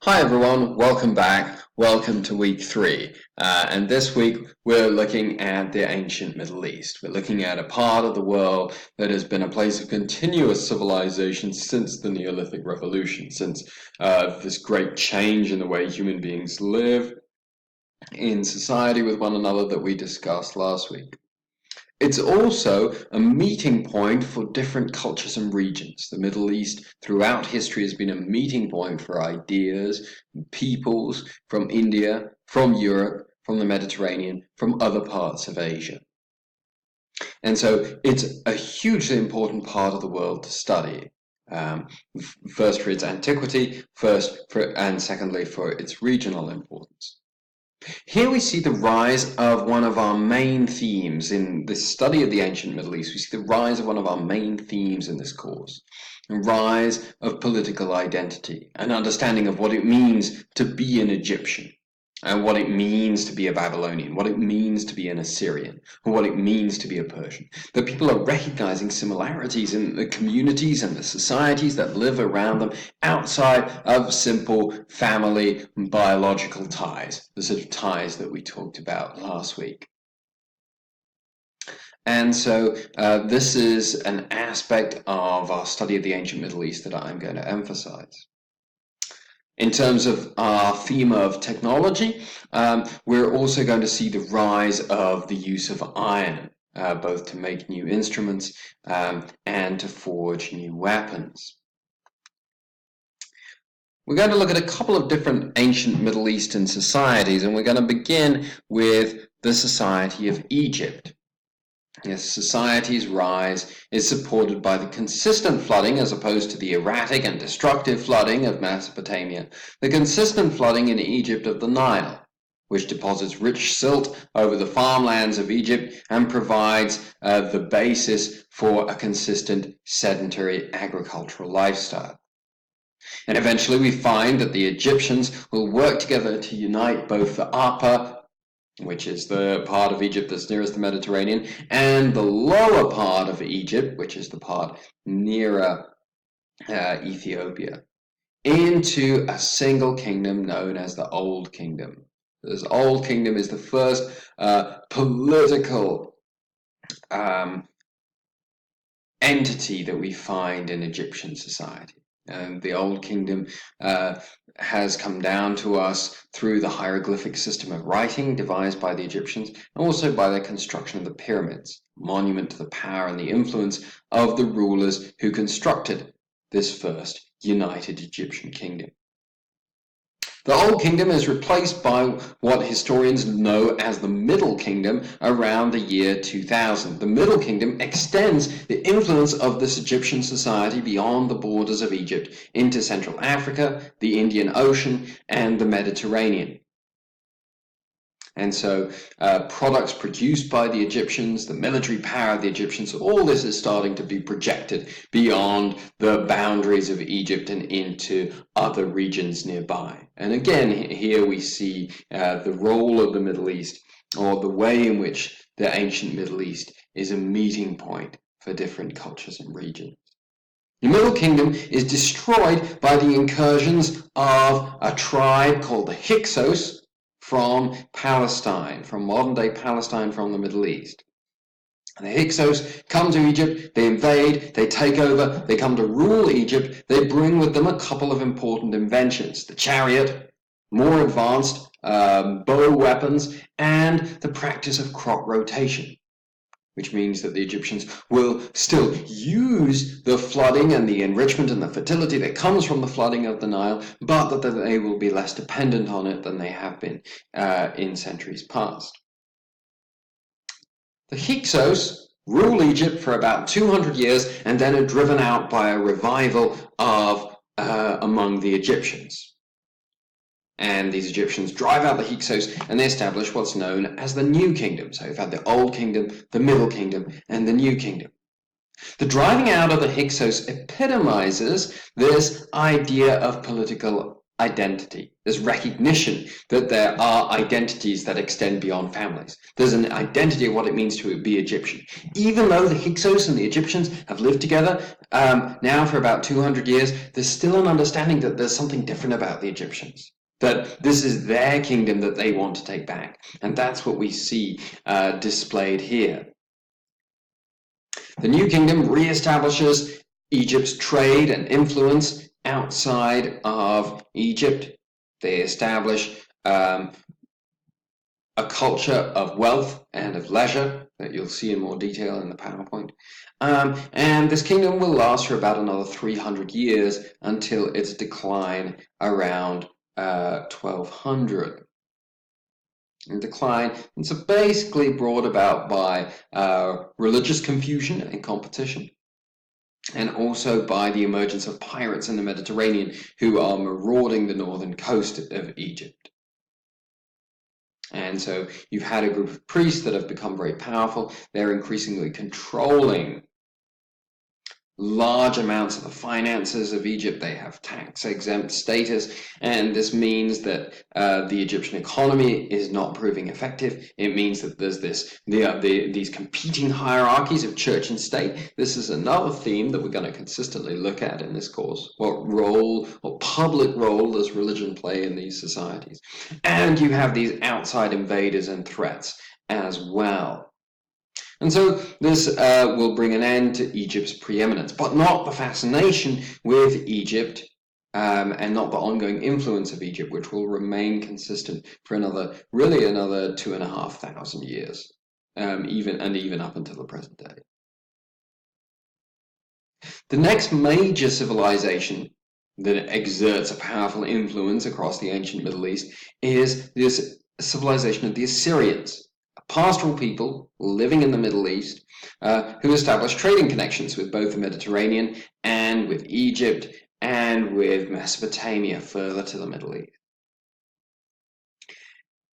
Hi everyone, welcome back. Welcome to week 3. And this week we're looking at the ancient Middle East. We're looking at a part of the world that has been a place of continuous civilization since the Neolithic Revolution, since this great change in the way human beings live in society with one another that we discussed last week. It's also a meeting point for different cultures and regions. The Middle East throughout history has been a meeting point for ideas, peoples from India, from Europe, from the Mediterranean, from other parts of Asia. And so it's a hugely important part of the world to study. First for its antiquity, and secondly for its regional importance. Here we see the rise of one of our main themes in this study of the ancient Middle East. We see the rise of one of our main themes in this course, the rise of political identity, an understanding of what it means to be an Egyptian, and what it means to be a Babylonian, what it means to be an Assyrian, or what it means to be a Persian. That people are recognizing similarities in the communities and the societies that live around them outside of simple family biological ties, the sort of ties that we talked about last week. And so this is an aspect of our study of the ancient Middle East that I'm going to emphasize. In terms of our theme of technology, we're also going to see the rise of the use of iron, both to make new instruments and to forge new weapons. We're going to look at a couple of different ancient Middle Eastern societies, and we're going to begin with the society of Egypt. Yes, society's rise is supported by the consistent flooding as opposed to the erratic and destructive flooding of Mesopotamia, the consistent flooding in Egypt of the Nile, which deposits rich silt over the farmlands of Egypt and provides the basis for a consistent sedentary agricultural lifestyle. And eventually we find that the Egyptians will work together to unite both the upper, which is the part of Egypt that's nearest the Mediterranean, and the lower part of Egypt, which is the part nearer Ethiopia, into a single kingdom known as the Old Kingdom. This Old Kingdom is the first political entity that we find in Egyptian society. And the Old Kingdom has come down to us through the hieroglyphic system of writing devised by the Egyptians, and also by their construction of the pyramids, monument to the power and the influence of the rulers who constructed this first united Egyptian kingdom. The Old Kingdom is replaced by what historians know as the Middle Kingdom around the year 2000. The Middle Kingdom extends the influence of this Egyptian society beyond the borders of Egypt into Central Africa, the Indian Ocean, and the Mediterranean. And so products produced by the Egyptians, the military power of the Egyptians, all this is starting to be projected beyond the boundaries of Egypt and into other regions nearby. And again, here we see the role of the Middle East, or the way in which the ancient Middle East is a meeting point for different cultures and regions. The Middle Kingdom is destroyed by the incursions of a tribe called the Hyksos, from Palestine, from modern-day Palestine, from the Middle East. And the Hyksos come to Egypt, they invade, they take over, they come to rule Egypt. They bring with them a couple of important inventions: the chariot, more advanced bow weapons, and the practice of crop rotation, which means that the Egyptians will still use the flooding and the enrichment and the fertility that comes from the flooding of the Nile, but that they will be less dependent on it than they have been in centuries past. The Hyksos rule Egypt for about 200 years and then are driven out by a revival of among the Egyptians. And these Egyptians drive out the Hyksos and they establish what's known as the New Kingdom. So we've had the Old Kingdom, the Middle Kingdom, and the New Kingdom. The driving out of the Hyksos epitomizes this idea of political identity. There's recognition that there are identities that extend beyond families. There's an identity of what it means to be Egyptian. Even though the Hyksos and the Egyptians have lived together now for about 200 years, there's still an understanding that there's something different about the Egyptians, that this is their kingdom that they want to take back. And that's what we see displayed here. The new kingdom reestablishes Egypt's trade and influence outside of Egypt. They establish a culture of wealth and of leisure that you'll see in more detail in the PowerPoint. And this kingdom will last for about another 300 years until its decline around 1200. And decline, and so basically brought about by religious confusion and competition, and also by the emergence of pirates in the Mediterranean who are marauding the northern coast of Egypt. And so you've had a group of priests that have become very powerful. They're increasingly controlling large amounts of the finances of Egypt. They have tax-exempt status, and this means that the Egyptian economy is not proving effective. It means that there's these competing hierarchies of church and state. This is another theme that we're going to consistently look at in this course. What public role does religion play in these societies? And you have these outside invaders and threats as well. And so this will bring an end to Egypt's preeminence, but not the fascination with Egypt and not the ongoing influence of Egypt, which will remain consistent for another 2,500 years, even up until the present day. The next major civilization that exerts a powerful influence across the ancient Middle East is this civilization of the Assyrians. Pastoral people living in the Middle East who established trading connections with both the Mediterranean and with Egypt and with Mesopotamia further to the Middle East.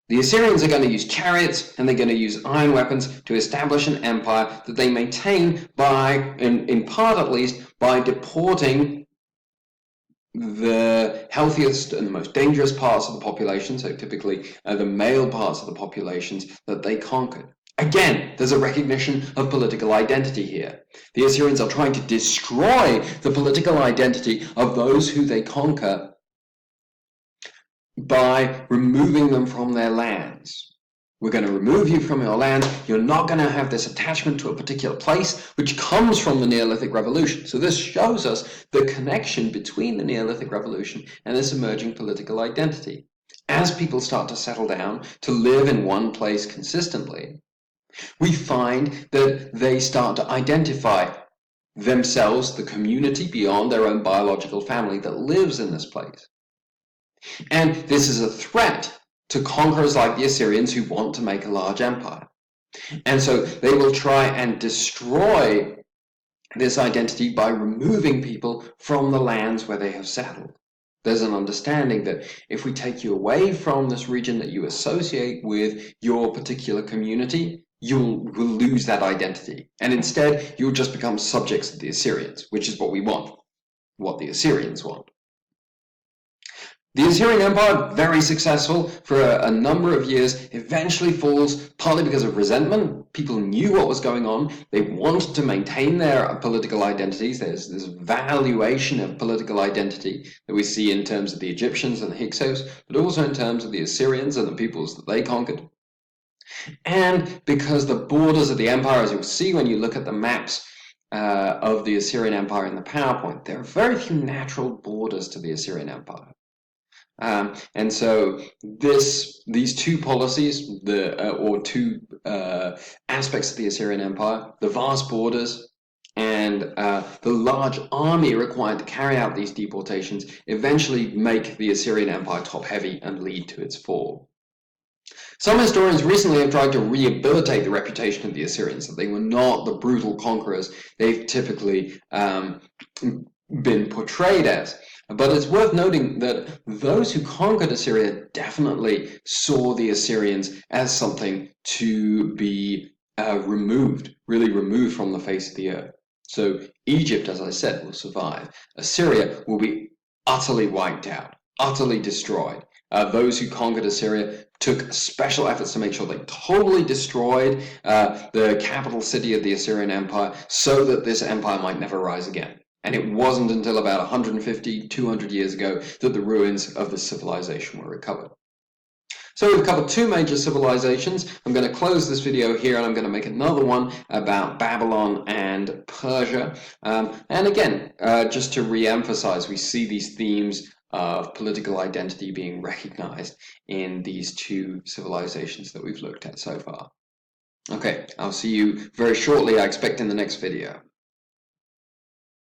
The Assyrians are going to use chariots and they're going to use iron weapons to establish an empire that they maintain by, in part at least, by deporting the healthiest and the most dangerous parts of the population, so typically the male parts of the populations that they conquered. Again, there's a recognition of political identity here. The Assyrians are trying to destroy the political identity of those who they conquer by removing them from their lands. We're going to remove you from your land. You're not going to have this attachment to a particular place, which comes from the Neolithic Revolution. So this shows us the connection between the Neolithic Revolution and this emerging political identity. As people start to settle down, to live in one place consistently, we find that they start to identify themselves, the community beyond their own biological family that lives in this place. And this is a threat to conquerors like the Assyrians who want to make a large empire. And so they will try and destroy this identity by removing people from the lands where they have settled. There's an understanding that if we take you away from this region that you associate with your particular community, you will lose that identity. And instead, you'll just become subjects of the Assyrians, which is what we want, what the Assyrians want. The Assyrian Empire, very successful for a number of years, eventually falls partly because of resentment. People knew what was going on. They wanted to maintain their political identities. There's this valuation of political identity that we see in terms of the Egyptians and the Hyksos, but also in terms of the Assyrians and the peoples that they conquered. And because the borders of the empire, as you'll see when you look at the maps of the Assyrian Empire in the PowerPoint, there are very few natural borders to the Assyrian Empire. And so these two policies, two aspects of the Assyrian Empire, the vast borders and the large army required to carry out these deportations, eventually make the Assyrian Empire top-heavy and lead to its fall. Some historians recently have tried to rehabilitate the reputation of the Assyrians, that they were not the brutal conquerors they've typically been portrayed as. But it's worth noting that those who conquered Assyria definitely saw the Assyrians as something to be really removed from the face of the earth. So Egypt, as I said, will survive. Assyria will be utterly wiped out, utterly destroyed. Those who conquered Assyria took special efforts to make sure they totally destroyed the capital city of the Assyrian Empire so that this empire might never rise again. And it wasn't until about 150, 200 years ago that the ruins of this civilization were recovered. So we've covered two major civilizations. I'm going to close this video here and I'm going to make another one about Babylon and Persia. And again, just to re-emphasize, we see these themes of political identity being recognized in these two civilizations that we've looked at so far. Okay, I'll see you very shortly, I expect, in the next video.